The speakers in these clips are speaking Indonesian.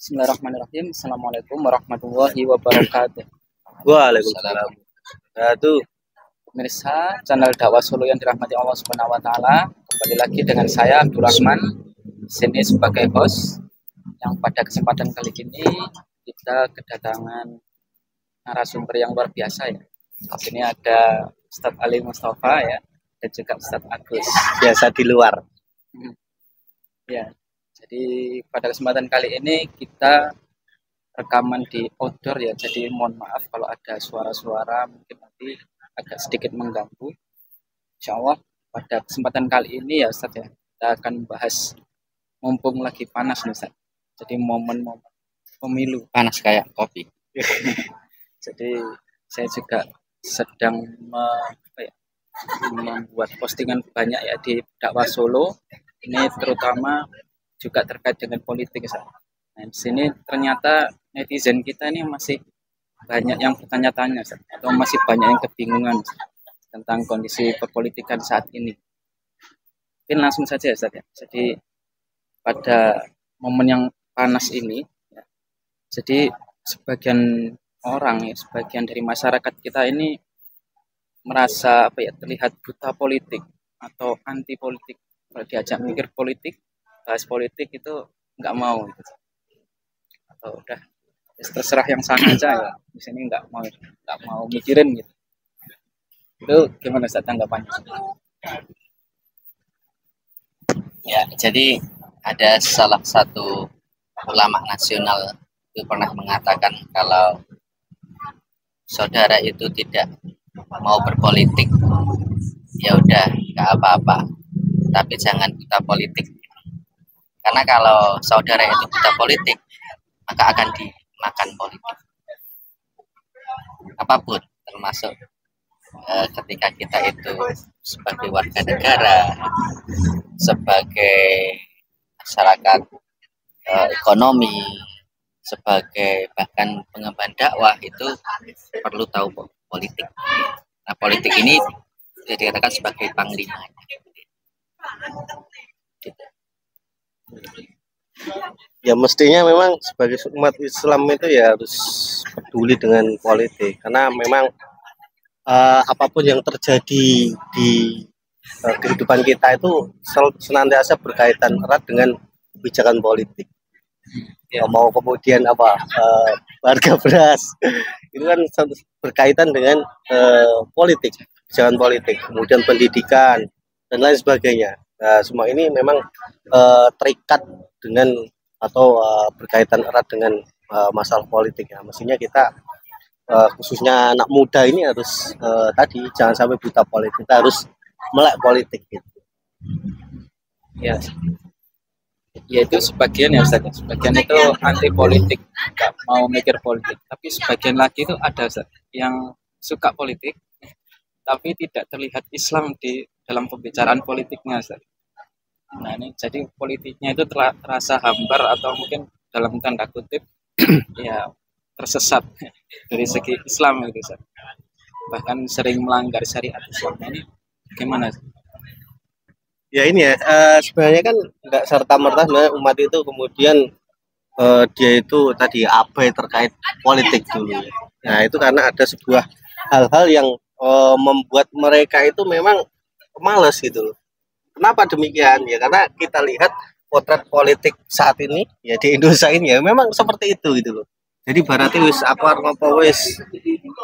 Bismillahirrahmanirrahim. Assalamualaikum warahmatullahi wabarakatuh. Waalaikumsalam. Nah, tuh Pemirsa channel dakwah Solo yang dirahmati Allah Subhanahu wa taala, kembali lagi dengan saya Abdurrahman di sini sebagai host. Yang pada kesempatan kali ini kita kedatangan narasumber yang luar biasa ya. Di sini ada Ustadz Ali Mustafa ya, dan juga Ustadz Agus. biasa di luar. Ya. Jadi pada kesempatan kali ini kita rekaman di outdoor ya. Jadi mohon maaf kalau ada suara-suara mungkin nanti agak sedikit mengganggu. Insya Allah pada kesempatan kali ini ya Ustadz ya, kita akan membahas mumpung lagi panas nih Ustadz. Jadi momen-momen pemilu panas kayak kopi. Jadi saya juga sedang membuat postingan banyak ya di dakwah Solo. Ini terutama juga terkait dengan politik. Nah, di sini ternyata netizen kita ini masih banyak yang bertanya-tanya atau masih banyak yang kebingungan tentang kondisi perpolitikan saat ini. Mungkin langsung saja ya, Ustaz, ya. Jadi pada momen yang panas ini, ya, jadi sebagian orang ya, sebagian dari masyarakat kita ini merasa terlihat buta politik atau anti politik. Kalau diajak mikir politik, bahas politik itu nggak mau gitu. Atau udah terserah yang sana aja ya, di sini nggak mau mikirin gitu. Itu gimana Ustaz tanggapannya? Ya, jadi ada salah satu ulama nasional itu pernah mengatakan kalau saudara itu tidak mau berpolitik, ya udah nggak apa-apa, tapi jangan buta politik. Karena kalau saudara itu buta politik, maka akan dimakan politik. Apapun, termasuk ketika kita itu sebagai warga negara, sebagai masyarakat ekonomi, sebagai bahkan pengemban dakwah itu perlu tahu politik. Nah, politik ini dikatakan sebagai panglima. Gitu. Ya mestinya memang sebagai umat Islam itu ya harus peduli dengan politik, karena memang apapun yang terjadi di kehidupan kita itu senantiasa berkaitan erat dengan kebijakan politik. Ya, mau kemudian harga beras itu kan berkaitan dengan politik, kebijakan politik, kemudian pendidikan dan lain sebagainya. Nah, semua ini memang terikat dengan atau berkaitan erat dengan masalah politik ya. Mestinya kita khususnya anak muda ini harus tadi jangan sampai buta politik, kita harus melek politik gitu. Ya, yaitu sebagian ya Ustaz, sebagian itu anti politik, nggak mau mikir politik. Tapi sebagian lagi itu ada Ustaz, yang suka politik, tapi tidak terlihat Islam di dalam pembicaraan politiknya Ustaz. Nah ini jadi politiknya itu terasa hambar atau mungkin dalam tanda kutip ya tersesat dari segi Islam gitu Ustaz. Bahkan sering melanggar syariat Islam. Ini gimana? Ya ini ya sebenarnya kan nggak serta-merta umat itu kemudian dia itu tadi abai terkait politik dulu. Nah itu karena ada sebuah hal-hal yang membuat mereka itu memang malas gitu loh. Kenapa demikian? Ya karena kita lihat potret politik saat ini ya di Indonesia ini ya memang seperti itu gitu loh. Jadi berarti wis akar ngopo wis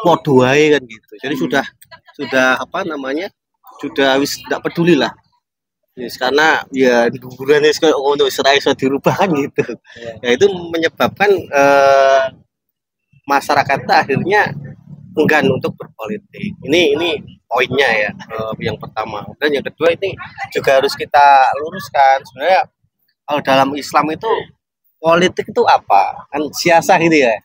podo wae kan gitu. Jadi sudah sudah wis tidak peduli lah. Yes, karena ya hiburan wis koyo ngono wis ra iso dirubah kan gitu. Ya itu menyebabkan masyarakat akhirnya enggan untuk berpolitik. Ini poinnya ya, yang pertama. Dan yang kedua ini juga harus kita luruskan. Sebenarnya kalau dalam Islam itu politik itu apa? Kan siasah gitu ya.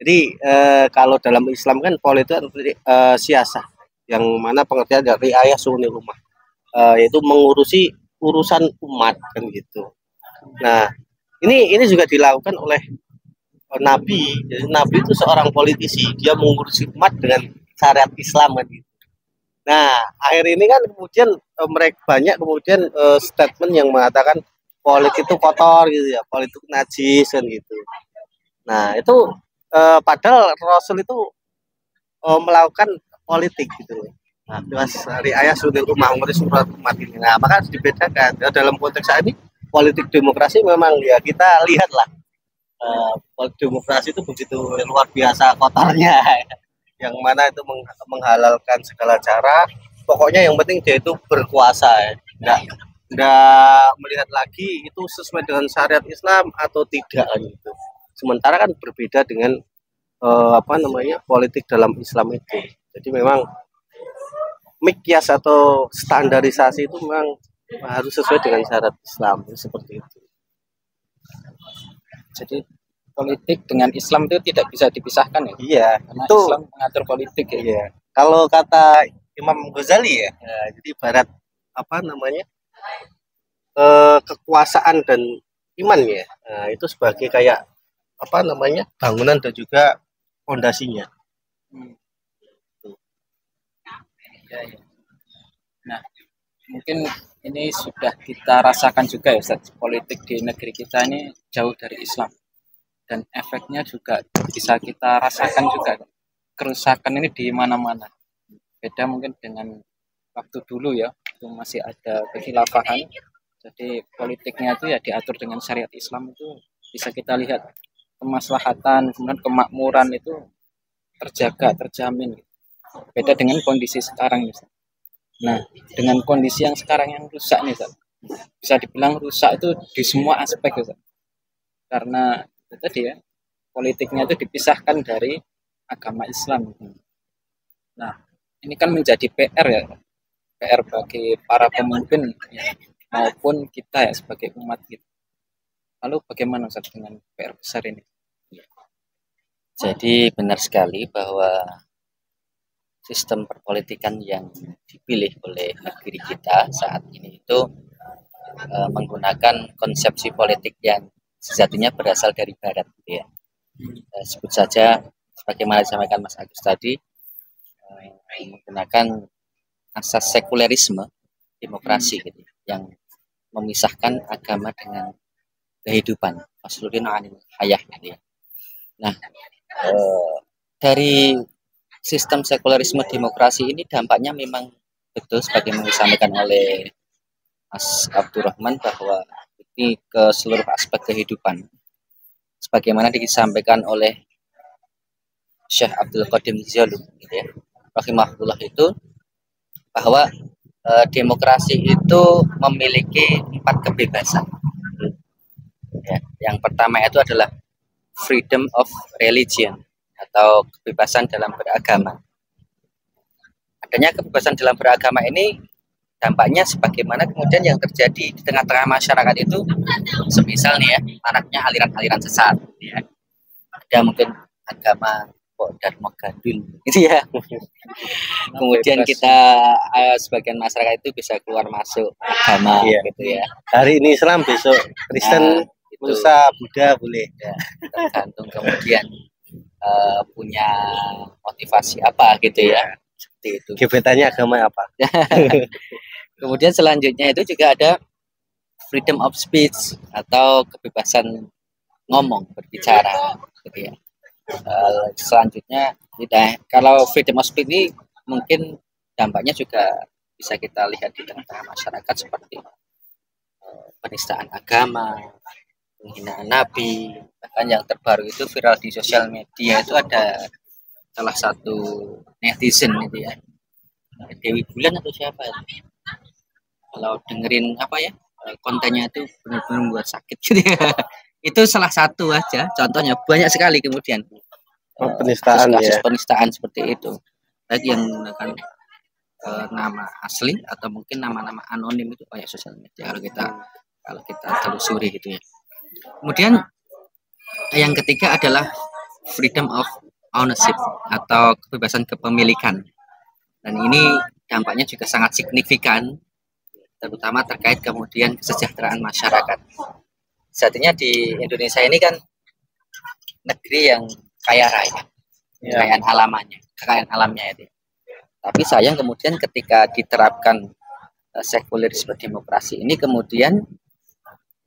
Jadi kalau dalam Islam kan politik itu siasah, yang mana pengertian dari ayah suhuni rumah, yaitu mengurusi urusan umat kan gitu. Nah ini juga dilakukan oleh Nabi. Jadi Nabi itu seorang politisi, dia mengurusi umat dengan syariat Islam kan gitu. Nah akhir ini kan kemudian mereka banyak kemudian statement yang mengatakan politik itu kotor gitu ya, politik najis kan gitu. Nah itu padahal Rasul itu melakukan politik gitu loh. Nah, Mas hari ayah sudah rumah umur surat umat ini. Nah, maka harus dibedakan. Ya, dalam konteks saat ini politik demokrasi memang ya kita lihatlah politik demokrasi itu begitu luar biasa kotornya. Yang mana itu menghalalkan segala cara. Pokoknya yang penting dia itu berkuasa ya. Nggak melihat lagi itu sesuai dengan syariat Islam atau tidak gitu. Sementara kan berbeda dengan politik dalam Islam itu. Jadi memang mikyas atau standarisasi itu memang harus sesuai dengan syarat Islam seperti itu. Jadi politik dengan Islam itu tidak bisa dipisahkan ya? Iya, karena itu Islam mengatur politik ya. Iya. Kalau kata Imam Ghazali ya, jadi ibarat kekuasaan dan iman ya. Nah, itu sebagai kayak bangunan dan juga fondasinya. Ya, ya. Nah, mungkin ini sudah kita rasakan juga ya Ustaz, politik di negeri kita ini jauh dari Islam dan efeknya juga bisa kita rasakan juga, kerusakan ini di mana-mana. Beda mungkin dengan waktu dulu ya, itu masih ada kekhilafahan, jadi politiknya itu ya diatur dengan syariat Islam, itu bisa kita lihat kemaslahatan kemudian kemakmuran itu terjaga, terjamin. Beda dengan kondisi sekarang nih. Nah, dengan kondisi yang sekarang yang rusak nih, bisa dibilang rusak itu di semua aspek, karena itu tadi ya, politiknya itu dipisahkan dari agama Islam. Nah, ini kan menjadi PR ya, PR bagi para pemimpin ya, maupun kita ya sebagai umat gitu. Lalu bagaimana Ustaz dengan PR besar ini? Jadi benar sekali bahwa sistem perpolitikan yang dipilih oleh negeri kita saat ini itu menggunakan konsepsi politik yang sejatinya berasal dari Barat, gitu ya. Sebut saja sebagaimana disampaikan Mas Agus tadi, menggunakan asas sekulerisme demokrasi gitu, yang memisahkan agama dengan kehidupan, fasludin anil hayah gitu ya. Nah, dari sistem sekulerisme demokrasi ini dampaknya memang betul sebagaimana disampaikan oleh Mas Abdurrahman bahwa ini ke seluruh aspek kehidupan. Sebagaimana disampaikan oleh Syekh Abdul Qadim Ziyalu gitu ya, rahimahullah, itu bahwa demokrasi itu memiliki 4 kebebasan. Ya, yang pertama itu adalah freedom of religion atau kebebasan dalam beragama. Adanya kebebasan dalam beragama ini dampaknya sebagaimana kemudian yang terjadi di tengah-tengah masyarakat itu, semisal nih ya, maraknya aliran-aliran sesat ya. Ada mungkin agama Dharma Gandul gitu ya. Kemudian kita sebagian masyarakat itu bisa keluar masuk agama gitu ya. Hari ini Islam, besok Kristen, lusa Buddha boleh ya, tergantung kemudian punya motivasi apa gitu ya, seperti itu. Gebetannya agama apa? Kemudian selanjutnya itu juga ada freedom of speech atau kebebasan ngomong, berbicara gitu ya. Selanjutnya kalau freedom of speech ini mungkin dampaknya juga bisa kita lihat di tengah-tengah masyarakat seperti penistaan agama, penghinaan nabi, bahkan yang terbaru itu viral di sosial media itu ada salah satu netizen gitu ya, Dewi Bulan atau siapa ya, kalau dengerin kontennya itu benar-benar membuat sakit gitu ya. Itu salah satu aja contohnya, banyak sekali kemudian penistaan kasus ya, penistaan seperti itu, baik yang menggunakan nama asli atau mungkin nama-nama anonim, itu banyak sosial media kalau kita telusuri gitu ya. Kemudian yang ketiga adalah freedom of ownership atau kebebasan kepemilikan, dan ini dampaknya juga sangat signifikan, terutama terkait kemudian kesejahteraan masyarakat. Sejatinya di Indonesia ini kan negeri yang kaya raya, kekayaan alamnya itu. Tapi sayang kemudian ketika diterapkan sekulerisme demokrasi ini, kemudian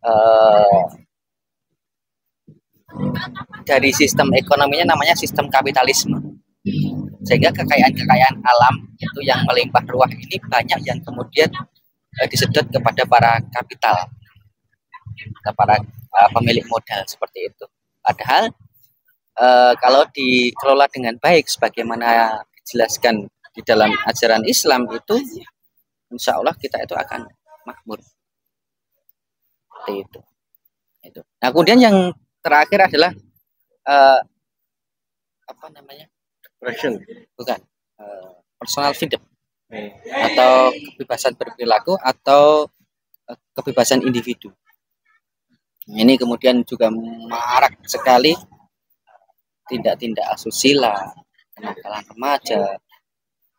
eh, dari sistem ekonominya namanya sistem kapitalisme, sehingga kekayaan-kekayaan alam itu yang melimpah ruah ini banyak yang kemudian disedot kepada para kapital, para pemilik modal seperti itu. Padahal kalau dikelola dengan baik sebagaimana dijelaskan di dalam ajaran Islam itu, insya Allah kita itu akan makmur. Seperti itu. Nah, kemudian yang terakhir adalah apa namanya? Bukan. Personal freedom atau kebebasan berperilaku atau kebebasan individu. Ini kemudian juga marak sekali tindak-tindak asusila, kenakalan remaja,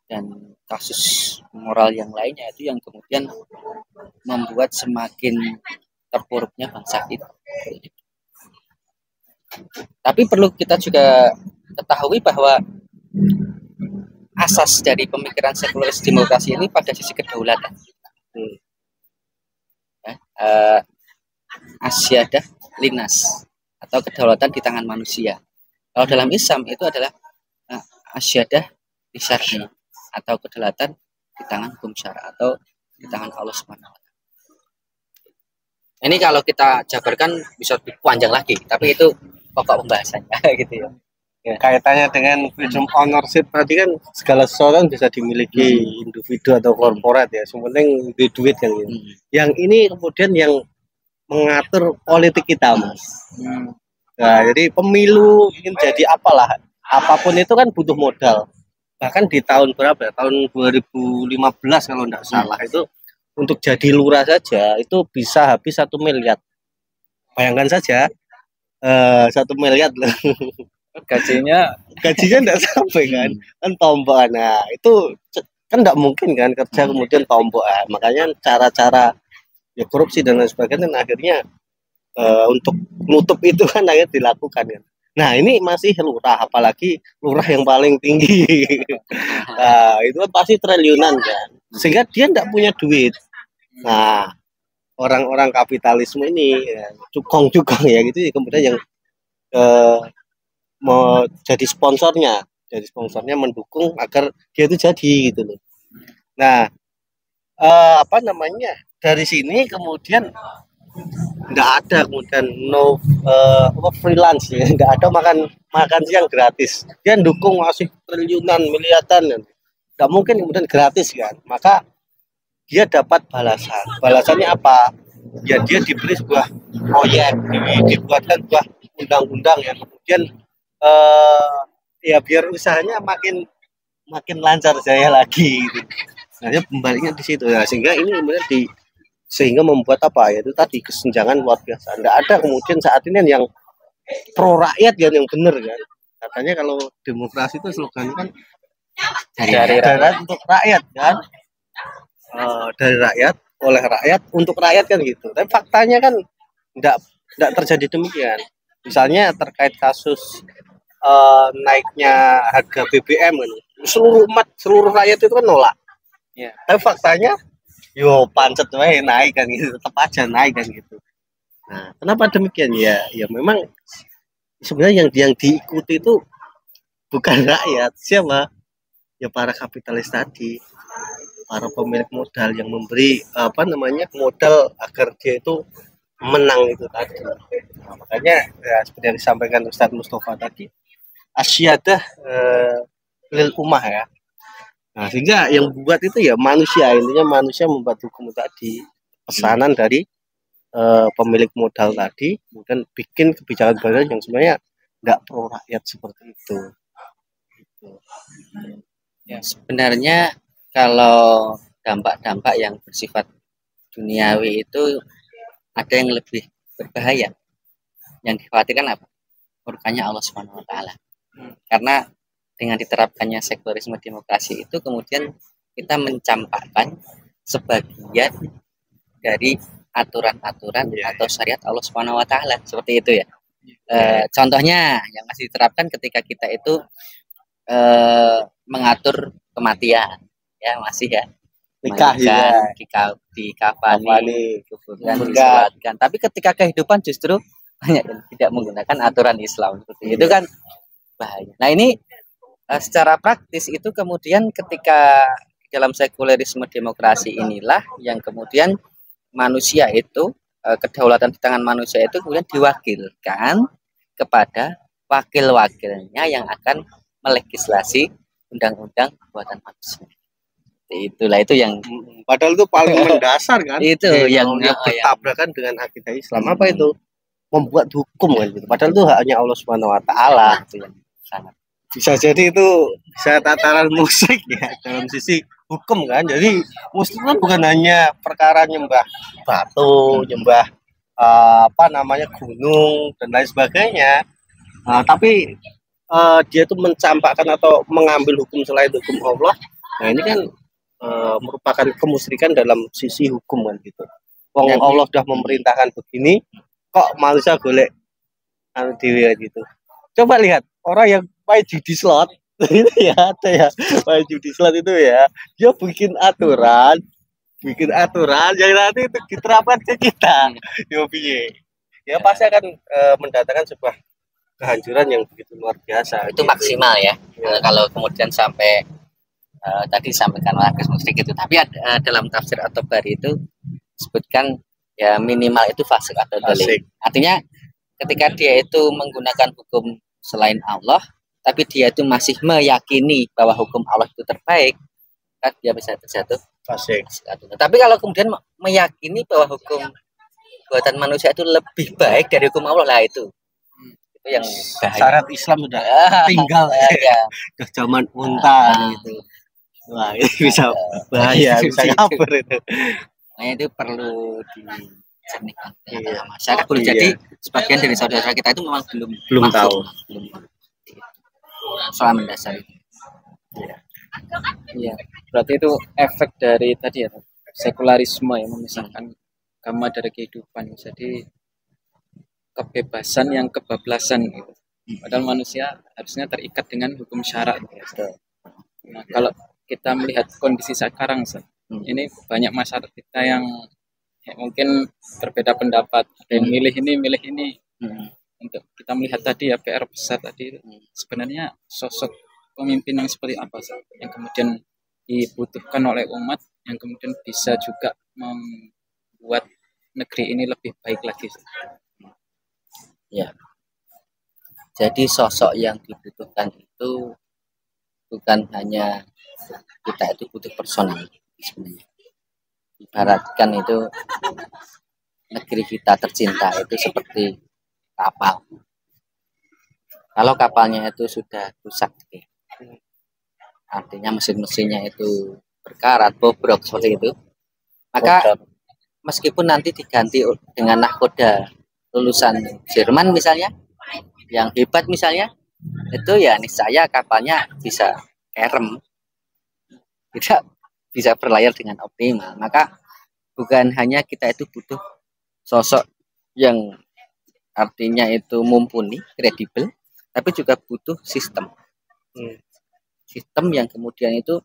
dan kasus moral yang lainnya itu yang kemudian membuat semakin terpuruknya bangsa kita. Tapi perlu kita juga ketahui bahwa asas dari pemikiran sekularis demokrasi ini pada sisi kedaulatan. Asyadah linas atau kedaulatan di tangan manusia. Kalau dalam Islam itu adalah asyadah lisyar'i atau kedaulatan di tangan hukum syara atau di tangan Allah Subhanahu wa taala. Ini kalau kita jabarkan bisa lebih panjang lagi, tapi itu pokok pembahasannya gitu ya. Kaitannya dengan freedom ownership tadi kan segala sesuatu kan bisa dimiliki individu atau korporat ya, sementing duit kan gitu. Yang ini kemudian yang mengatur politik kita, Mas. Nah, jadi pemilu ingin jadi apalah, apapun itu kan butuh modal. Bahkan di tahun berapa? Tahun 2015 kalau tidak salah itu untuk jadi lurah saja itu bisa habis 1 miliar. Bayangkan saja 1 miliar loh. Gajinya Gajinya tidak sampai kan tombol. Nah itu kan tidak mungkin kan kerja kemudian tombol. Makanya cara-cara ya korupsi dan lain sebagainya dan akhirnya untuk nutup itu kan akhirnya dilakukan kan. Nah ini masih lurah, apalagi lurah yang paling tinggi. Nah itu kan pasti triliunan kan, sehingga dia tidak punya duit. Nah orang-orang kapitalisme ini ya, cukong-cukong ya gitu kemudian yang mau jadi sponsornya mendukung agar dia itu jadi gitu loh. Nah apa namanya, dari sini kemudian nggak ada kemudian freelance ya, nggak ada makan siang gratis, dia dukung masih triliunan miliaran, nggak mungkin kemudian gratis kan, maka dia dapat balasannya apa ya, dia diberi sebuah proyek, dibuatkan sebuah undang-undang yang kemudian ya biar usahanya makin lancar jaya lagi gitu. Nah, pembaliknya di situ ya, sehingga ini kemudian sehingga membuat apa ya, itu tadi kesenjangan luar biasa. Tidak ada kemudian saat ini yang pro rakyat yang benar kan. Katanya kalau demokrasi itu slogan kan dari rakyat untuk rakyat kan, dari rakyat oleh rakyat untuk rakyat kan gitu. Tapi faktanya kan tidak terjadi demikian. Misalnya terkait kasus naiknya harga BBM kan, seluruh rakyat itu kan nolak. Ya. Tapi faktanya yo pancet wae naik kan gitu, tetap aja naik kan gitu. Nah, kenapa demikian ya? Ya memang sebenarnya yang diikuti itu bukan rakyat, siapa? Ya para kapitalis tadi, para pemilik modal yang memberi modal agar dia itu menang itu tadi. Nah, makanya ya, seperti yang disampaikan Ustadz Mustafa tadi, asyadah lil ummah ya. Nah, sehingga yang buat itu ya manusia, intinya manusia membuat hukum tadi, pesanan dari pemilik modal tadi, kemudian bikin kebijakan-kebijakan yang sebenarnya nggak pro rakyat seperti itu. Ya, sebenarnya kalau dampak-dampak yang bersifat duniawi itu ada yang lebih berbahaya. Yang dikhawatirkan apa? Murkanya Allah Subhanahu wa taala. Karena dengan diterapkannya sekularisme demokrasi itu kemudian kita mencampakkan sebagian dari aturan-aturan atau syariat Allah Subhanahu wa taala, seperti itu ya. Contohnya yang masih diterapkan ketika kita itu mengatur kematian ya, masih ya. nikah juga, dikafani, kemudian Enggak. disolatkan. Tapi ketika kehidupan justru banyak yang tidak menggunakan aturan Islam seperti itu kan bahaya. Nah ini secara praktis itu kemudian ketika dalam sekulerisme demokrasi inilah yang kemudian manusia itu kedaulatan di tangan manusia itu kemudian diwakilkan kepada wakil-wakilnya yang akan melegislasi undang-undang buatan manusia. Itulah itu yang padahal itu paling mendasar kan. Itu yang bertabrakan dengan akidah Islam. Apa itu? Membuat hukum kan gitu. Padahal itu haknya Allah Subhanahu wa taala. Itu yang sangat Bisa jadi itu bisa tataran musik ya dalam sisi hukum kan. Jadi muslim kan bukan hanya perkara nyembah batu, nyembah gunung dan lain sebagainya. Tapi dia itu mencampakkan atau mengambil hukum selain hukum Allah. Nah ini kan merupakan kemusyrikan dalam sisi hukum kan gitu. Wong Allah sudah memerintahkan begini, kok manusia golek dewe gitu. Coba lihat orang yang main judi slot itu ya ada ya, main judi slot itu ya, dia bikin aturan yang nanti itu diterapkan ke kita. Ya pasti akan mendatangkan sebuah kehancuran yang begitu luar biasa. Itu gitu. Maksimal ya. Kalau kemudian sampai tadi disampaikan Agus Musyrik itu, tapi dalam tafsir At-Tabari itu disebutkan ya minimal itu fasik atau dolim. Artinya ketika dia itu menggunakan hukum selain Allah, tapi dia itu masih meyakini bahwa hukum Allah itu terbaik, kan dia bisa terjatuh fasik. Tapi kalau kemudian meyakini bahwa hukum buatan manusia itu lebih baik dari hukum Allah, lah itu yang bahaya. Syarat Islam sudah tinggal ya. Udah zaman unta gitu. Wah, ini bisa bahaya, bisa kabur itu. Nah, itu perlu dicernihkan masyarakat. Jadi sebagian dari saudara kita itu memang belum tahu soal mendasar itu. Iya, berarti itu efek dari tadi ya, sekularisme yang memisahkan agama dari kehidupan. Jadi kebebasan yang kebablasan gitu. Padahal manusia harusnya terikat dengan hukum syara. Gitu. Nah, kalau kita melihat kondisi sekarang, ini banyak masyarakat kita yang mungkin berbeda pendapat, ada yang milih ini. Untuk kita melihat tadi ya PR besar tadi, sebenarnya sosok pemimpin yang seperti apa yang kemudian dibutuhkan oleh umat, yang kemudian bisa juga membuat negeri ini lebih baik lagi. Ya, jadi sosok yang dibutuhkan itu bukan hanya kita itu butuh personal sebenarnya. Ibaratkan itu negeri kita tercinta itu seperti kapal. Kalau kapalnya itu sudah rusak, artinya mesin-mesinnya itu berkarat, bobrok seperti itu, maka meskipun nanti diganti dengan nahkoda lulusan Jerman misalnya, yang hebat misalnya, itu ya niscaya kapalnya bisa kerem, tidak bisa berlayar dengan optimal. Maka bukan hanya kita itu butuh sosok yang artinya itu mumpuni, kredibel, tapi juga butuh sistem. Sistem yang kemudian itu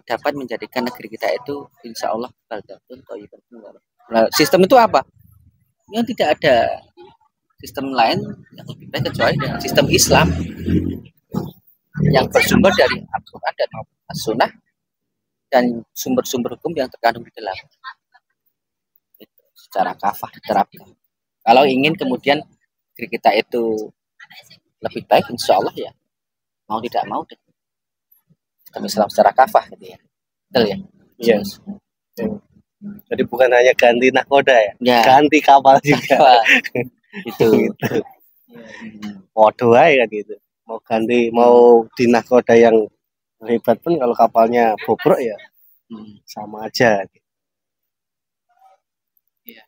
dapat menjadikan negeri kita itu insya Allah baldatun thayyibatun mubarakah. Nah, sistem itu apa? Yang tidak ada sistem lain yang lebih baik kecuali dengan sistem Islam yang bersumber dari Al-Quran dan As-Sunnah dan sumber-sumber hukum yang terkandung di dalam itu secara kafah diterapkan. Kalau ingin kemudian negeri kita itu lebih baik, insya Allah ya mau tidak mau deh sistem Islam secara kafah gitu ya. Betul ya? Yes. Jadi bukan hanya ganti nahkoda ya, ganti kapal juga. Itu. Waduh kan gitu. Mau di nahkoda yang hebat pun kalau kapalnya bobrok ya sama aja. Iya.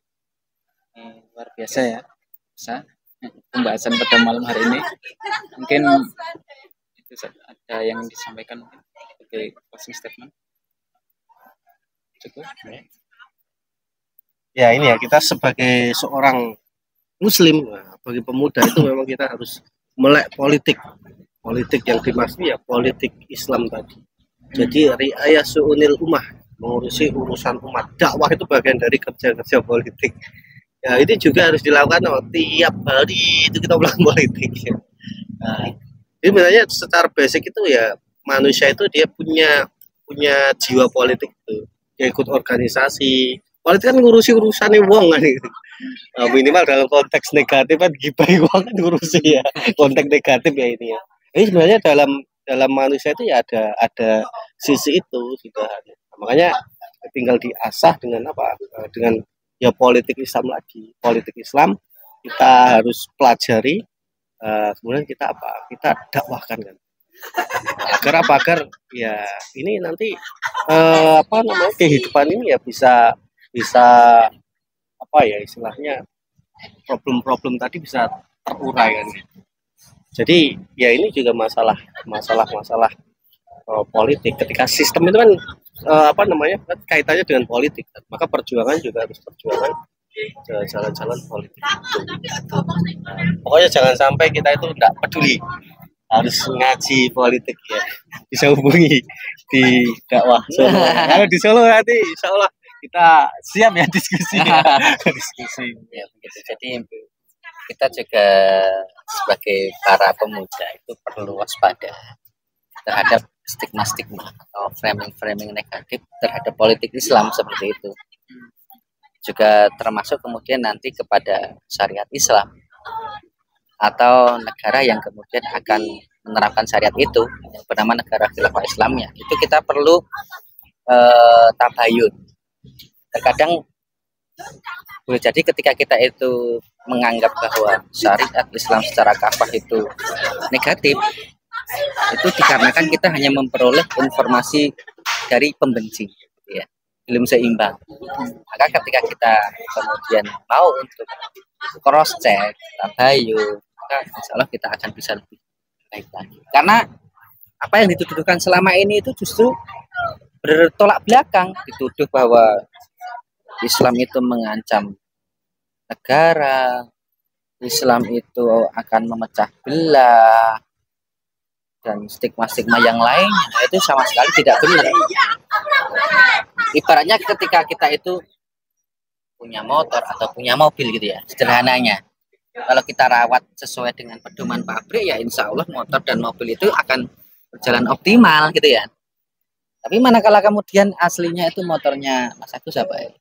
Luar biasa ya. Pembahasan pada malam hari ini. Mungkin itu ada yang disampaikan sebagai closing statement. Cukup. Ya ini ya, kita sebagai seorang muslim, bagi pemuda itu memang kita harus melek politik yang dimaksud ya politik Islam tadi. Jadi riayah su'unil ummah, mengurusi urusan umat. Dakwah itu bagian dari kerja-kerja politik. Ya itu juga harus dilakukan tiap hari itu kita melakukan politik. Ya. Nah, ini sebenarnya secara basic itu ya manusia itu dia punya jiwa politik itu. Dia ikut organisasi. Politik kan ngurusi urusannya wong kan gitu. Nah, minimal dalam konteks negatif kan gibah wong kan ngurusi ya. Konteks negatif ya ini ya. Ini sebenarnya dalam manusia itu ya ada sisi itu sudah. Makanya tinggal diasah dengan apa? Dengan ya politik Islam lagi. Politik Islam kita harus pelajari. Kemudian kita apa? Kita dakwahkan kan. Agar ya ini nanti apa namanya kehidupan ini ya bisa apa ya istilahnya problem-problem tadi bisa terurai kan. Jadi ya ini juga masalah politik. Ketika sistem itu kan apa namanya kaitannya dengan politik, maka perjuangan juga harus perjuangan jalan-jalan politik. Pokoknya jangan sampai kita itu tidak peduli, harus ngaji politik ya. Bisa hubungi di dakwah Solo. Kalau di Solo nanti insya Allah kita siap ya diskusi ya. Diskusi ya begitu. Jadi kita juga sebagai para pemuda itu perlu waspada terhadap stigma-stigma atau framing-framing negatif terhadap politik Islam seperti itu. Juga termasuk kemudian nanti kepada syariat Islam atau negara yang kemudian akan menerapkan syariat itu yang bernama negara khilafah Islamnya. Itu kita perlu tabayun. Terkadang boleh jadi ketika kita itu menganggap bahwa syariat Islam secara kafah itu negatif, itu dikarenakan kita hanya memperoleh informasi dari pembenci, ya, belum seimbang. Maka ketika kita kemudian mau untuk cross check, tabayun, maka insya Allah kita akan bisa lebih baik lagi. Karena apa yang dituduhkan selama ini itu justru bertolak belakang, dituduh bahwa Islam itu mengancam negara, Islam itu akan memecah belah, dan stigma-stigma yang lain itu sama sekali tidak benar. Ibaratnya ketika kita itu punya motor atau punya mobil gitu ya, sederhananya. Kalau kita rawat sesuai dengan pedoman pabrik ya insya Allah motor dan mobil itu akan berjalan optimal gitu ya. Tapi manakala kemudian aslinya itu motornya Mas Agus apa ya?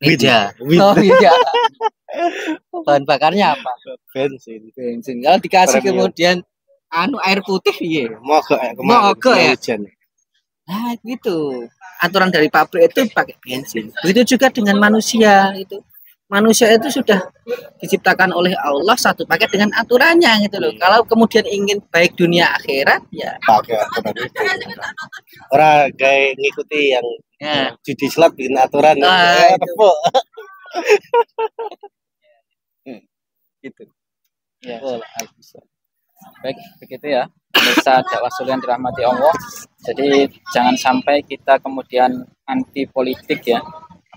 Ninja. Oh iya. Bahan bakarnya apa? bensin. Kalau dikasih kemudian air putih iya. Mogok ya. Nah gitu. Aturan dari pabrik itu pakai bensin. Begitu juga dengan manusia itu. Manusia itu sudah diciptakan oleh Allah satu paket dengan aturannya gitu loh. Kalau kemudian ingin baik dunia akhirat ya pakai aturan itu. Orang gaya ngikuti yang judi slot bikin aturan. Gitu. Ya. Baik, begitu ya. Pemirsa dakwah Solo yang dirahmati Allah. Jadi jangan sampai kita kemudian anti politik ya,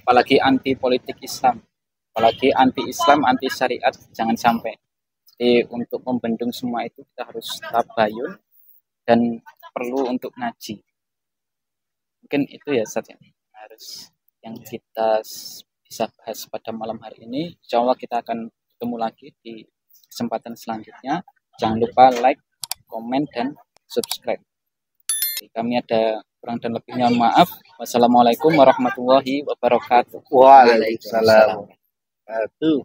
apalagi anti politik Islam, apalagi anti Islam, anti syariat, jangan sampai. Jadi untuk membendung semua itu kita harus tabayun dan perlu untuk ngaji. Mungkin itu ya Ustaz ya, harus yang kita bisa bahas pada malam hari ini. Insya Allah kita akan ketemu lagi di kesempatan selanjutnya. Jangan lupa like, komen, dan subscribe. Jadi kami ada kurang dan lebihnya maaf. Wassalamualaikum warahmatullahi wabarakatuh. Waalaikumsalam. Aduh.